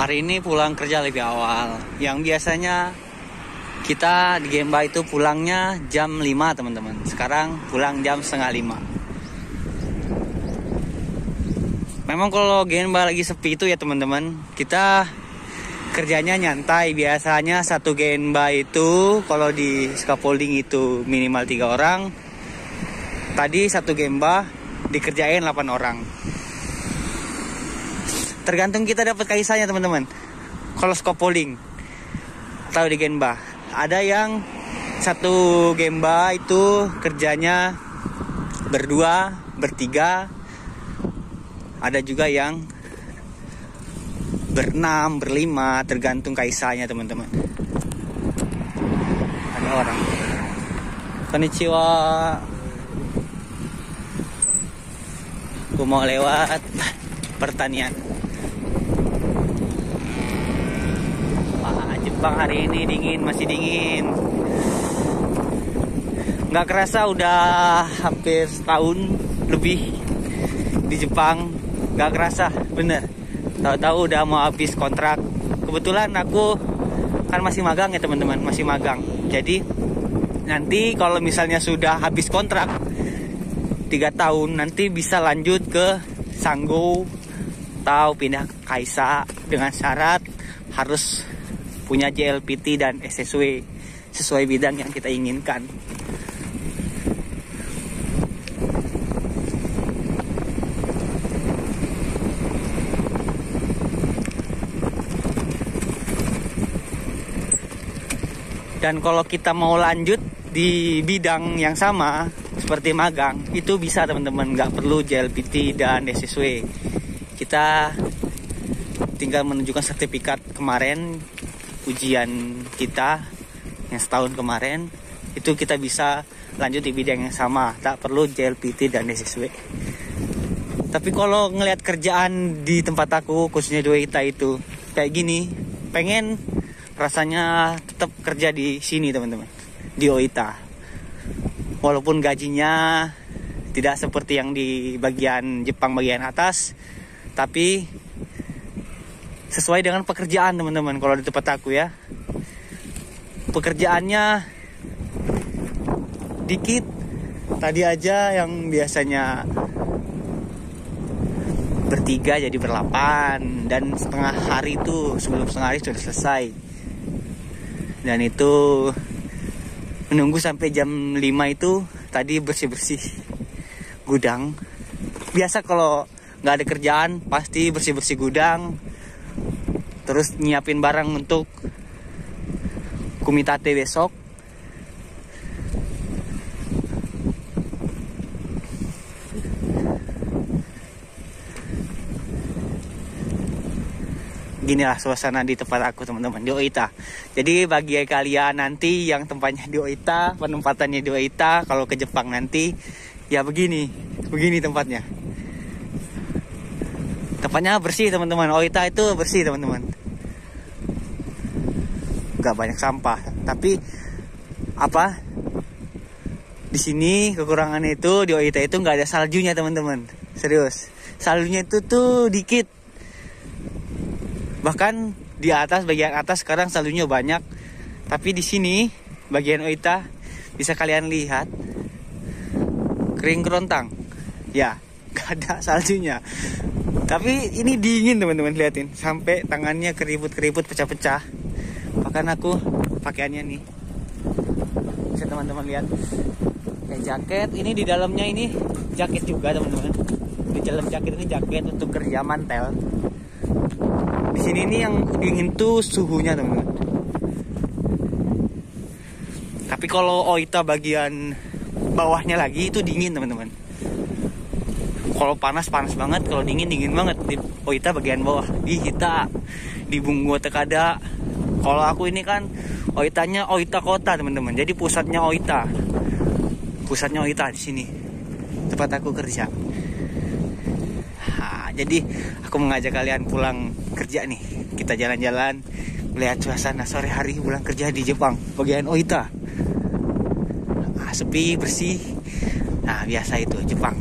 Hari ini pulang kerja lebih awal. Yang biasanya kita di Gemba itu pulangnya jam 5 teman-teman. Sekarang pulang jam setengah 5. Memang kalau Gemba lagi sepi itu ya teman-teman, kita kerjanya nyantai. Biasanya satu Gemba itu kalau di scaffolding itu minimal 3 orang. Tadi satu Gemba dikerjain 8 orang. Tergantung kita dapat kaisanya teman-teman. Kalau scaffolding atau di Gemba, ada yang satu Gemba itu kerjanya berdua, bertiga. Ada juga yang berenam, berlima, tergantung kaisanya teman-teman. Ada orang. Konnichiwa. Aku mau lewat pertanian. Wah, Jepang hari ini dingin, masih dingin. Nggak kerasa udah hampir setahun lebih di Jepang. Nggak kerasa, bener. Tahu-tahu udah mau habis kontrak. Kebetulan aku kan masih magang ya teman-teman, masih magang. Jadi nanti kalau misalnya sudah habis kontrak 3 tahun, nanti bisa lanjut ke Sanggo atau pindah ke Kaisa dengan syarat harus punya JLPT dan SSW sesuai bidang yang kita inginkan. Dan kalau kita mau lanjut di bidang yang sama seperti magang, itu bisa teman-teman, nggak perlu JLPT dan SSW. Kita tinggal menunjukkan sertifikat kemarin, ujian kita yang setahun kemarin, itu kita bisa lanjut di bidang yang sama, tak perlu JLPT dan SSW. Tapi kalau ngelihat kerjaan di tempat aku, khususnya di Oita itu kayak gini, pengen rasanya tetap kerja di sini teman-teman, di Oita. Walaupun gajinya tidak seperti yang di bagian Jepang bagian atas, tapi sesuai dengan pekerjaan teman-teman. Kalau di tempat aku ya, pekerjaannya dikit. Tadi aja yang biasanya bertiga jadi berlapan, dan setengah hari itu, sebelum setengah hari sudah selesai. Dan itu menunggu sampai jam 5 itu tadi bersih-bersih gudang. Biasa kalau nggak ada kerjaan pasti bersih-bersih gudang, terus nyiapin barang untuk kumitate besok. Ginilah suasana di tempat aku teman-teman, di Oita. Jadi bagi kalian nanti yang tempatnya di Oita, penempatannya di Oita, kalau ke Jepang nanti ya begini tempatnya. Tempatnya bersih teman-teman. Oita itu bersih teman-teman. Gak banyak sampah, tapi apa? Di sini kekurangannya itu di Oita itu nggak ada saljunya teman-teman. Serius, saljunya itu tuh dikit. Bahkan di atas, bagian atas sekarang saljunya banyak. Tapi di sini bagian Oita bisa kalian lihat kering kerontang. Ya, gak ada saljunya. Tapi ini dingin teman-teman, liatin. Sampai tangannya keriput-keriput, pecah-pecah. Bahkan aku pakaiannya nih, bisa teman-teman lihat, kayak jaket. Ini di dalamnya ini jaket juga teman-teman. Di dalam jaket ini jaket untuk kerja mantel. Di sini nih yang dingin tuh suhunya teman-teman. Tapi kalau Oita bagian bawahnya lagi itu dingin teman-teman. Kalau panas banget, kalau dingin banget. Di Oita bagian bawah, di Hita, di Bungo Tekada. Kalau aku ini kan Oitanya Oita kota teman-teman. Jadi pusatnya Oita di sini tempat aku kerja. Jadi aku mengajak kalian pulang kerja nih. Kita jalan-jalan, melihat suasana sore hari pulang kerja di Jepang, bagian Oita. Sepi, bersih. Nah, biasa itu Jepang.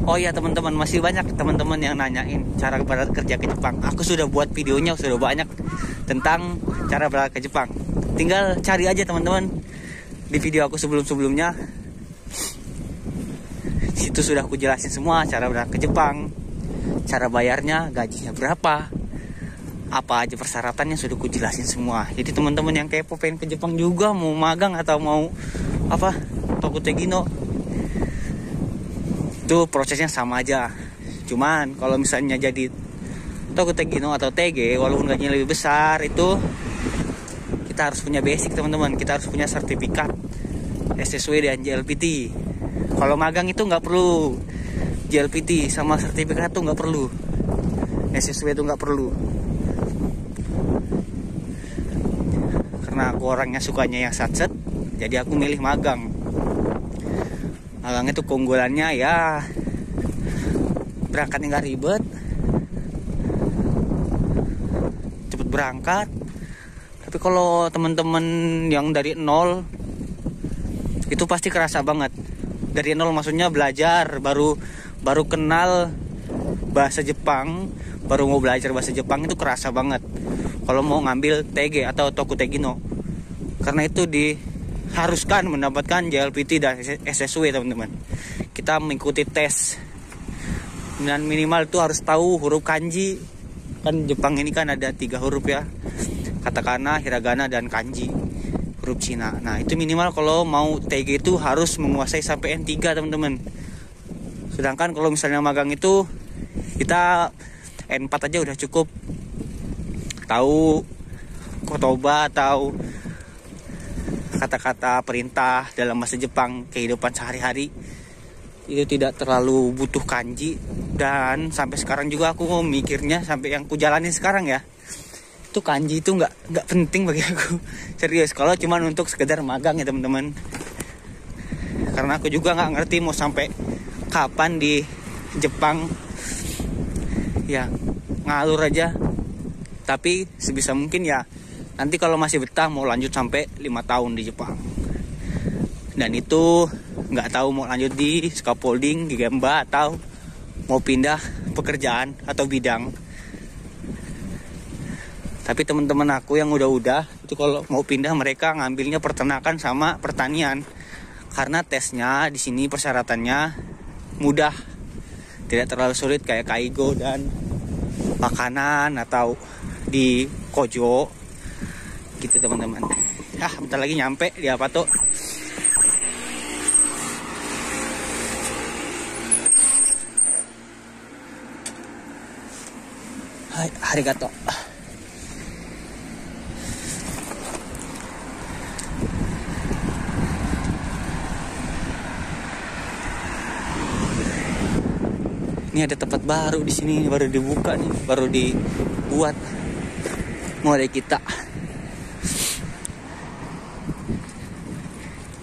Oh iya teman-teman, masih banyak teman-teman yang nanyain cara berangkat kerja ke Jepang. Aku sudah buat videonya sudah banyak tentang cara berangkat ke Jepang. Tinggal cari aja teman-teman di video aku sebelum-sebelumnya. Situ sudah aku jelasin semua cara berangkat ke Jepang, cara bayarnya, gajinya berapa, apa aja persyaratannya sudah aku jelasin semua. Jadi teman-teman yang kepo pengen ke Jepang juga, mau magang atau mau apa, Tokutegino, itu prosesnya sama aja. Cuman kalau misalnya jadi Tokutegino atau TG, walaupun gajinya lebih besar, itu kita harus punya basic teman-teman. Kita harus punya sertifikat SSW dan JLPT. Kalau magang itu nggak perlu JLPT sama sertifikat tuh nggak perlu, SSW itu nggak perlu. Karena aku orangnya sukanya yang satset, jadi aku milih magang. Magang itu keunggulannya ya berangkatnya nggak ribet, cepet berangkat. Tapi kalau teman-teman yang dari nol itu pasti kerasa banget. Dari nol maksudnya belajar, baru kenal bahasa Jepang, baru mau belajar bahasa Jepang, itu kerasa banget kalau mau ngambil TG atau Tokutegino. Karena itu diharuskan mendapatkan JLPT dan SSW teman-teman. Kita mengikuti tes dan minimal itu harus tahu huruf kanji. Kan Jepang ini kan ada 3 huruf ya, katakana, hiragana, dan kanji, huruf Cina. Nah itu minimal kalau mau TG itu harus menguasai sampai N3 teman-teman. Sedangkan kalau misalnya magang itu kita N4 aja udah cukup. Tahu kotoba atau kata-kata perintah dalam bahasa Jepang, kehidupan sehari-hari, itu tidak terlalu butuh kanji. Dan sampai sekarang juga aku mikirnya, sampai yang ku jalanin sekarang ya, itu kanji itu nggak penting bagi aku. Serius, kalau cuman untuk sekedar magang ya teman-teman. Karena aku juga nggak ngerti mau sampai kapan di Jepang, ya ngalur aja. Tapi sebisa mungkin ya nanti kalau masih betah mau lanjut sampai 5 tahun di Jepang. Dan itu nggak tahu mau lanjut di scaffolding, di Gemba, atau mau pindah pekerjaan atau bidang. Tapi teman-teman aku yang udah itu kalau mau pindah mereka ngambilnya peternakan sama pertanian. Karena tesnya di sini persyaratannya mudah, tidak terlalu sulit kayak Kaigo dan makanan atau di Kojo gitu teman-teman. Bentar lagi nyampe di apa tuh. Hai, arigato. Ini ada tempat baru di sini, baru dibuka nih, baru dibuat mulai kita.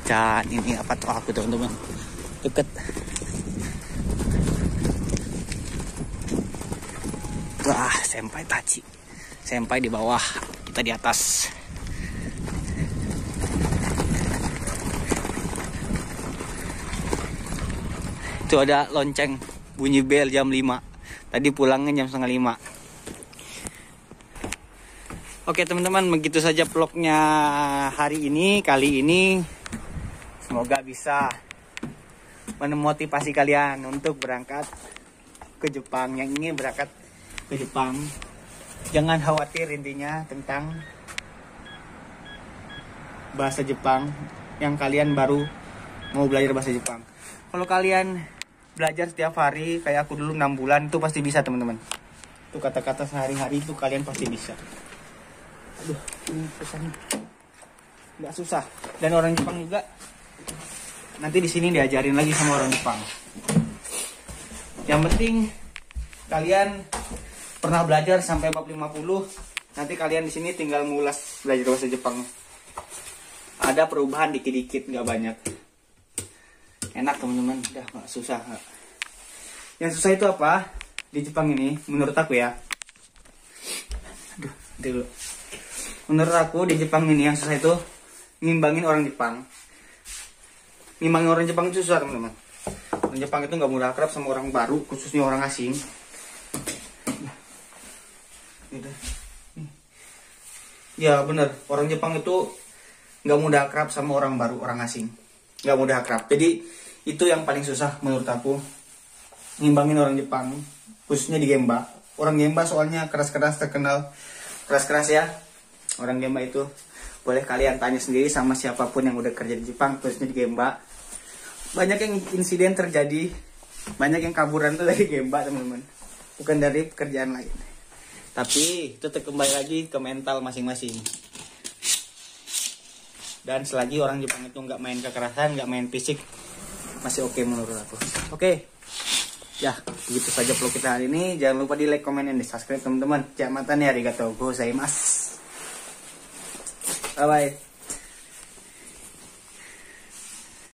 Dan ini apa tuh aku teman-teman, deket. Wah, senpai tachi. Senpai di bawah, kita di atas. Itu ada lonceng bunyi bel jam 5. Tadi pulangnya jam 4:30. Oke teman-teman, begitu saja vlognya hari ini, kali ini. Semoga bisa memotivasi kalian untuk berangkat ke Jepang. Yang ingin berangkat ke Jepang, jangan khawatir intinya tentang bahasa Jepang yang kalian baru mau belajar bahasa Jepang. Kalau kalian belajar setiap hari kayak aku dulu 6 bulan itu pasti bisa teman-teman. Itu kata-kata sehari-hari itu kalian pasti bisa. Aduh, ini susah nih. Nggak susah. Dan orang Jepang juga nanti di sini diajarin lagi sama orang Jepang. Yang penting kalian pernah belajar sampai bab 50. Nanti kalian di sini tinggal ngulas belajar bahasa Jepang. Ada perubahan dikit-dikit, nggak banyak. Enak teman-teman, udah nggak susah. Yang susah itu apa di Jepang ini menurut aku ya? Aduh, dulu. Menurut aku di Jepang ini yang susah itu ngimbangin orang Jepang. Ngimbangin orang Jepang itu susah teman-teman. Orang Jepang itu nggak mudah akrab sama orang baru, khususnya orang asing. Ya bener, orang Jepang itu nggak mudah akrab sama orang baru, orang asing. Nggak mudah akrab. Jadi itu yang paling susah menurut aku, ngimbangin orang Jepang, khususnya di Gemba. Orang Gemba soalnya keras-keras, terkenal keras-keras ya. Orang Gemba itu boleh kalian tanya sendiri sama siapapun yang udah kerja di Jepang, khususnya di Gemba. Banyak yang insiden terjadi, banyak yang kaburan tuh dari Gemba teman-teman, bukan dari pekerjaan lain. Tapi itu kembali lagi ke mental masing-masing. Dan selagi orang Jepang itu nggak main kekerasan, nggak main fisik, masih oke menurut aku. Oke. Ya, begitu saja vlog kita hari ini. Jangan lupa di like, komen, dan di subscribe teman-teman. Jamatane arigatou gozaimasu. Bye bye.